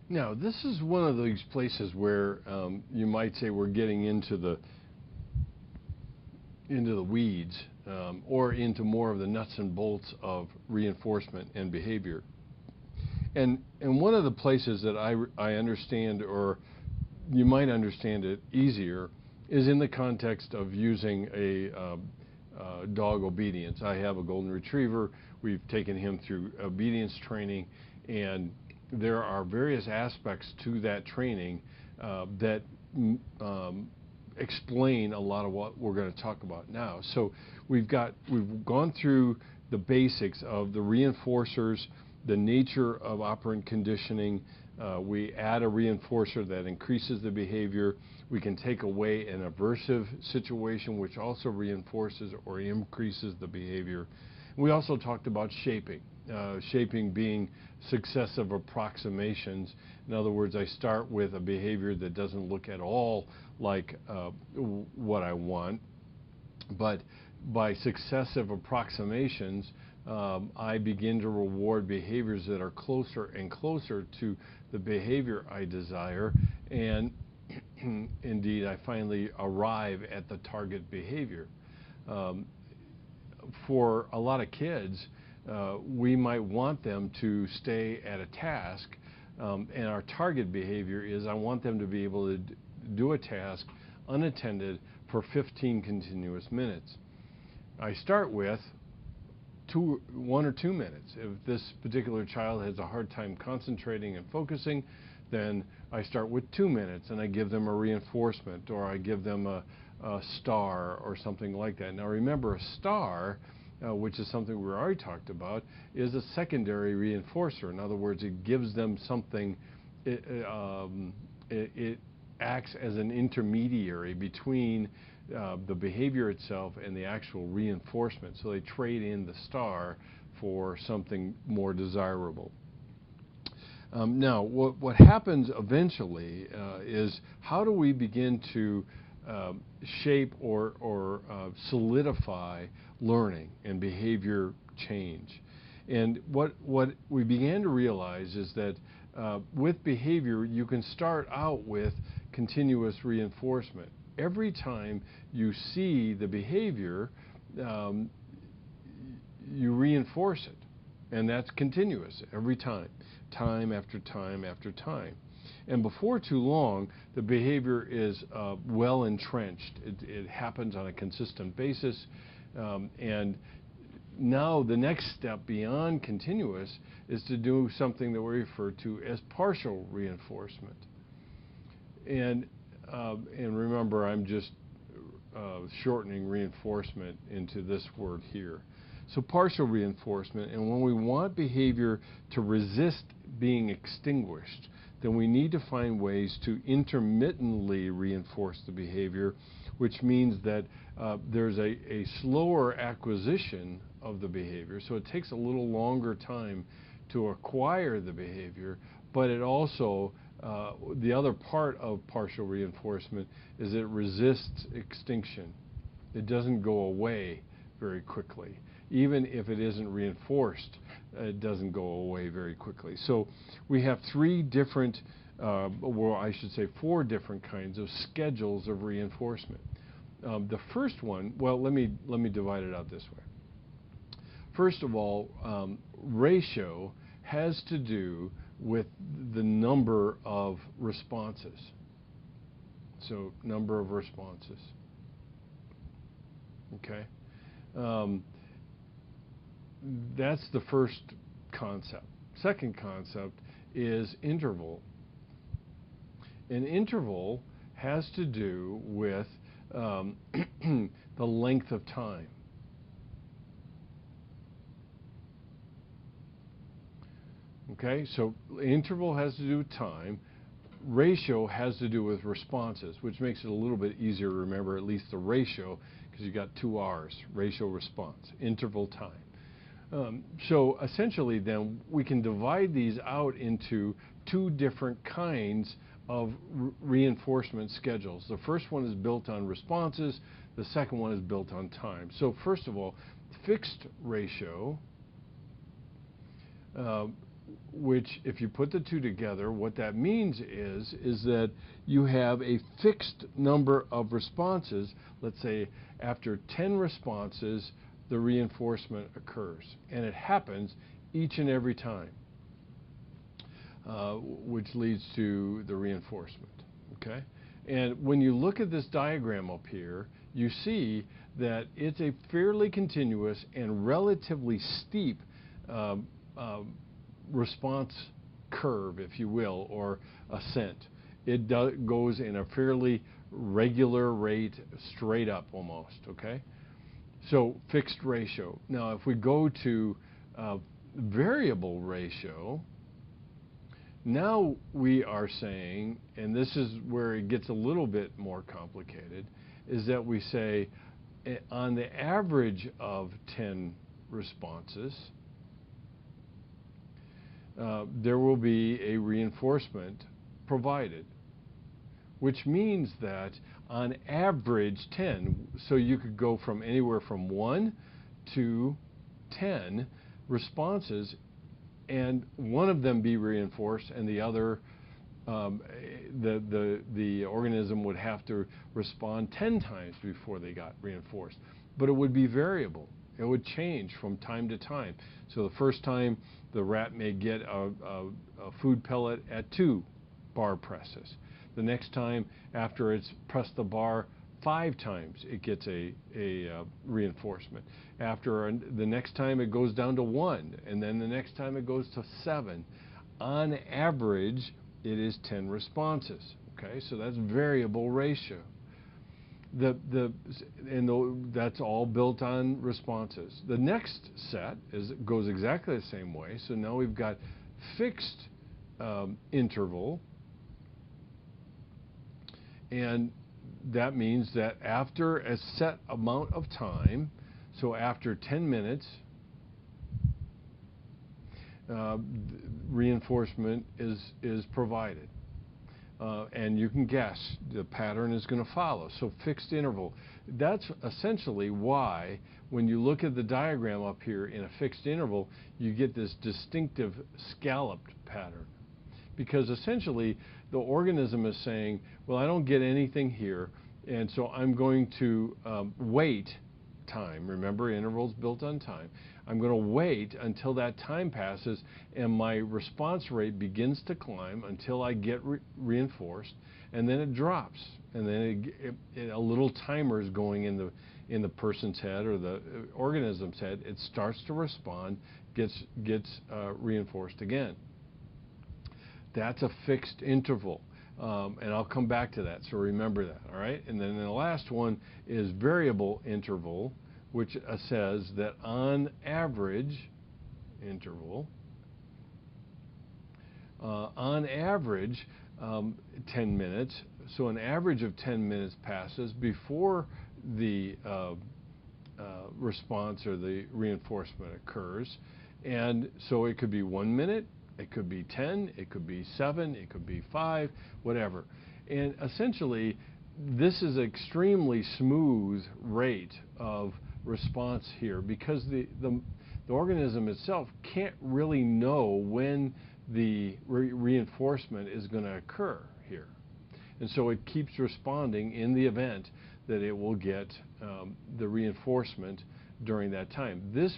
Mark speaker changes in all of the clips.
Speaker 1: Now, this is one of these places where you might say we're getting into the weeds, or into more of the nuts and bolts of reinforcement and behavior. And one of the places that I understand, or you might understand it easier, is in the context of using a dog obedience. I have a golden retriever. We've taken him through obedience training, and there are various aspects to that training that explain a lot of what we're going to talk about now. So we've gone through the basics of the reinforcers, the nature of operant conditioning. We add a reinforcer that increases the behavior. We can take away an aversive situation, which also reinforces or increases the behavior. We also talked about shaping. Shaping being successive approximations. In other words, I start with a behavior that doesn't look at all like what I want, but by successive approximations, I begin to reward behaviors that are closer and closer to the behavior I desire, and indeed I finally arrive at the target behavior. For a lot of kids, we might want them to stay at a task, and our target behavior is I want them to be able to do a task unattended for 15 continuous minutes. I start with 1 or 2 minutes. If this particular child has a hard time concentrating and focusing, then I start with 2 minutes and I give them a reinforcement, or I give them a star or something like that. Now remember, a star, which is something we already talked about, is a secondary reinforcer. In other words, it gives them something, it acts as an intermediary between the behavior itself and the actual reinforcement. So they trade in the star for something more desirable. Now, what happens eventually is how do we begin to shape or solidify learning and behavior change? And what we began to realize is that with behavior, you can start out with continuous reinforcement. Every time you see the behavior, you reinforce it, and that's continuous every time, time after time after time. And before too long, the behavior is well entrenched. It happens on a consistent basis, and now the next step beyond continuous is to do something that we refer to as partial reinforcement. And remember, I'm just shortening reinforcement into this word here. So partial reinforcement, and when we want behavior to resist being extinguished, then we need to find ways to intermittently reinforce the behavior, which means that there's a slower acquisition of the behavior. So it takes a little longer time to acquire the behavior, but it also, the other part of partial reinforcement is it resists extinction. It doesn't go away very quickly. Even if it isn't reinforced, it doesn't go away very quickly. So we have 3 different, well, I should say 4 different kinds of schedules of reinforcement. The first one, well, let me divide it out this way. First of all, ratio has to do with the number of responses. So number of responses. Okay? That's the first concept. Second concept is interval. An interval has to do with the length of time. Okay, so interval has to do with time. Ratio has to do with responses, which makes it a little bit easier to remember, at least the ratio, because you've got 2 R's, ratio response, interval time. So essentially then we can divide these out into 2 different kinds of reinforcement schedules. The first one is built on responses, the second one is built on time. So first of all, fixed ratio which, if you put the two together, what that means is that you have a fixed number of responses. Let's say after 10 responses, the reinforcement occurs, and it happens each and every time, which leads to the reinforcement. Okay? And when you look at this diagram up here, you see that it's a fairly continuous and relatively steep response curve, if you will, or ascent. It goes in a fairly regular rate, straight up almost, okay? So fixed ratio. Now if we go to variable ratio, now we are saying, and this is where it gets a little bit more complicated, is that we say on the average of 10 responses, there will be a reinforcement provided, which means that on average 10, so you could go from anywhere from 1 to 10 responses, and one of them be reinforced, and the other, the organism would have to respond 10 times before they got reinforced. But it would be variable. It would change from time to time. So the first time, the rat may get a food pellet at 2 bar presses. The next time, after it's pressed the bar 5 times, it gets a reinforcement. After the next time, it goes down to 1, and then the next time it goes to 7. On average, it is 10 responses. Okay, so that's variable ratio. That's all built on responses. The next set goes exactly the same way. So now we've got fixed interval, and that means that after a set amount of time, so after 10 minutes, reinforcement is provided. And you can guess the pattern is going to follow. So fixed interval. That's essentially why when you look at the diagram up here in a fixed interval, you get this distinctive scalloped pattern. Because essentially the organism is saying, well, I don't get anything here, and so I'm going to wait time. Remember, intervals built on time. I'm going to wait until that time passes and my response rate begins to climb until I get reinforced, and then it drops, and then a little timer is going in the person's head or the organism's head. It starts to respond, gets reinforced again. That's a fixed interval. And I'll come back to that, so remember that, all right? And then the last one is variable interval, which says that on average interval, on average 10 minutes, so an average of 10 minutes passes before the response or the reinforcement occurs. And so it could be 1 minute, it could be 10, it could be 7, it could be 5, whatever. And essentially, this is an extremely smooth rate of response here, because the organism itself can't really know when the reinforcement is going to occur here. And so it keeps responding in the event that it will get the reinforcement during that time. This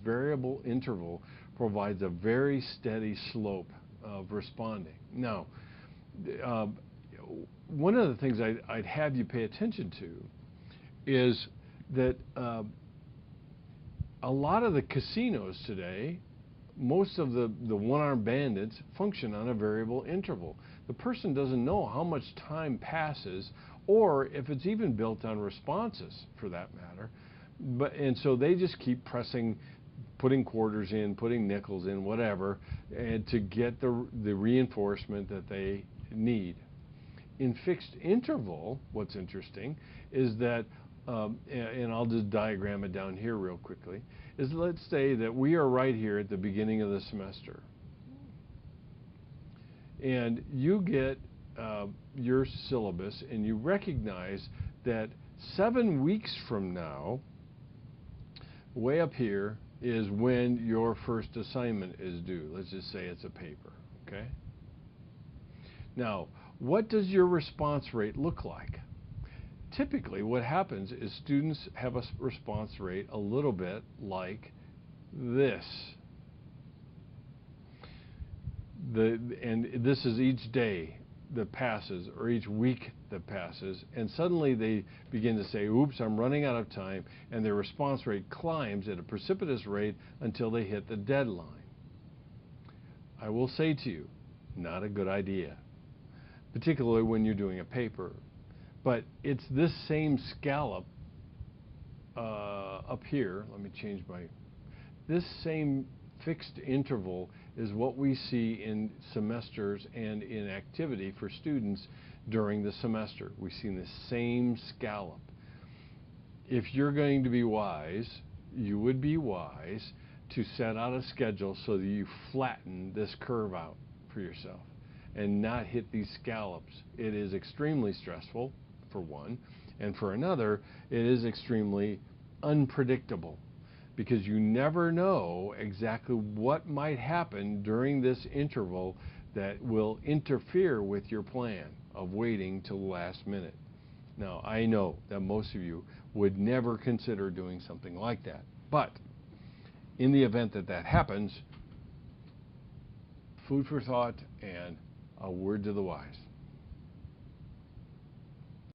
Speaker 1: variable interval provides a very steady slope of responding. Now, one of the things I'd have you pay attention to is that a lot of the casinos today, most of the one-armed bandits function on a variable interval. The person doesn't know how much time passes, or if it's even built on responses for that matter. And so they just keep putting quarters in, putting nickels in, whatever, and to get the reinforcement that they need. In fixed interval, what's interesting is that, and I'll just diagram it down here real quickly, is let's say that we are right here at the beginning of the semester. And you get your syllabus and you recognize that 7 weeks from now, way up here, is when your first assignment is due. Let's just say it's a paper, okay? Now, what does your response rate look like? Typically, what happens is students have a response rate a little bit like this. And this is each day that passes or each week that passes, and suddenly they begin to say, oops, I'm running out of time, and their response rate climbs at a precipitous rate until they hit the deadline. I will say to you, not a good idea, particularly when you're doing a paper. But it's this same scallop up here. Let me change this same fixed interval is what we see in semesters and in activity for students during the semester. We see the same scallop. If you're going to be wise, you would be wise to set out a schedule so that you flatten this curve out for yourself and not hit these scallops. It is extremely stressful, for one, and for another, it is extremely unpredictable, because you never know exactly what might happen during this interval that will interfere with your plan of waiting till the last minute. Now, I know that most of you would never consider doing something like that, but in the event that that happens, food for thought and a word to the wise.